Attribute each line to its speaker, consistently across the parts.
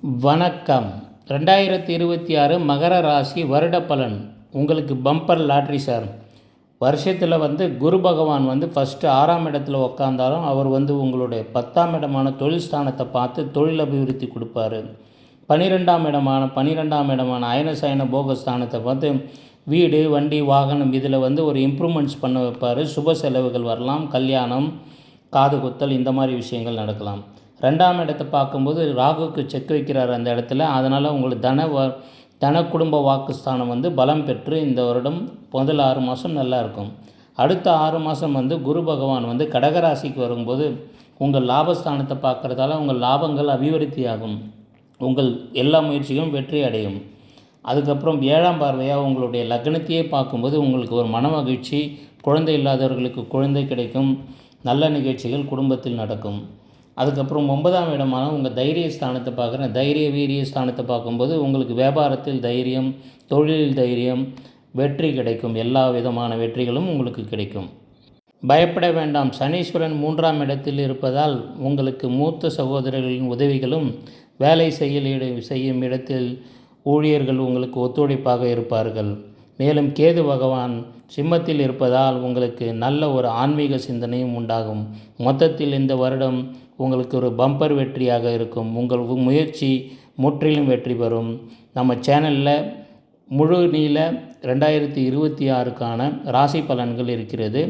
Speaker 1: வணக்கம். 2026 மகர ராசி வருட பலன். உங்களுக்கு பம்பர் லாட்ரி சார். வருஷத்தில் குரு பகவான் ஃபஸ்ட்டு 6ஆம் இடத்துல உக்காந்தாலும் அவர் உங்களுடைய 10ஆம் இடமான தொழில் ஸ்தானத்தை பார்த்து தொழில் அபிவிருத்தி கொடுப்பார். 12ஆம் இடமான அயன சயன போகஸ்தானத்தை பார்த்து வீடு வண்டி வாகனம் இதில் ஒரு இம்ப்ரூவ்மெண்ட்ஸ் பண்ண வைப்பார். சுப செலவுகள் வரலாம், கல்யாணம், காது குத்தல் இந்த மாதிரி விஷயங்கள் நடக்கலாம். 2ஆம் இடத்தை பார்க்கும்போது ராகுக்கு செக் வைக்கிறார் அந்த இடத்துல. அதனால் உங்களுக்கு தன குடும்ப வாக்குஸ்தானம் பலம் பெற்று இந்த வருடம் முதல் 6 மாதம் நல்லா இருக்கும். அடுத்த 6 மாதம் குரு பகவான் கடகராசிக்கு வரும்போது உங்கள் லாபஸ்தானத்தை பார்க்குறதால உங்கள் லாபங்கள் அபிவிருத்தி ஆகும். உங்கள் எல்லா முயற்சியும் வெற்றி அடையும். அதுக்கப்புறம் 7ஆம் பார்வையாக உங்களுடைய லக்னத்தையே பார்க்கும்போது உங்களுக்கு ஒரு மன மகிழ்ச்சி, குழந்தை இல்லாதவர்களுக்கு குழந்தை கிடைக்கும், நல்ல நிகழ்ச்சிகள் குடும்பத்தில் நடக்கும். அதுக்கப்புறம் 9ஆம் இடமான உங்கள் தைரிய ஸ்தானத்தை பார்க்குறேன். தைரிய வீரிய ஸ்தானத்தை பார்க்கும்போது உங்களுக்கு வியாபாரத்தில் தைரியம், தொழிலில் தைரியம், வெற்றி கிடைக்கும். எல்லா விதமான வெற்றிகளும் உங்களுக்கு கிடைக்கும். பயப்பட வேண்டாம். சனீஸ்வரன் 3ஆம் இடத்தில் இருப்பதால் உங்களுக்கு மூத்த சகோதரர்களின் உதவிகளும், வேலை செய்யும் இடத்தில் ஊழியர்கள் உங்களுக்கு ஒத்துழைப்பாக இருப்பார்கள். மேலும் கேது பகவான் சிம்மத்தில் இருப்பதால் உங்களுக்கு நல்ல ஒரு ஆன்மீக சிந்தனையும் உண்டாகும். மொத்தத்தில் இந்த வருடம் உங்களுக்கு ஒரு பம்பர் வெற்றியாக இருக்கும். உங்கள் முயற்சி முற்றிலும் வெற்றி பெறும். நம்ம சேனலில் முழு நீள 2026க்கான ராசி பலன்கள் இருக்கிறது.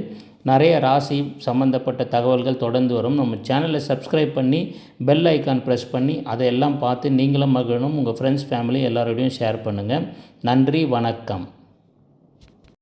Speaker 1: நிறைய ராசி சம்மந்தப்பட்ட தகவல்கள் தொடர்ந்து வரும். நம்ம சேனலை சப்ஸ்கிரைப் பண்ணி பெல் ஐக்கான் ப்ரெஸ் பண்ணி அதையெல்லாம் பார்த்து நீங்களும் மகிழணும். உங்கள் ஃப்ரெண்ட்ஸ், ஃபேமிலி எல்லாரோடையும் ஷேர் பண்ணுங்கள். நன்றி, வணக்கம்.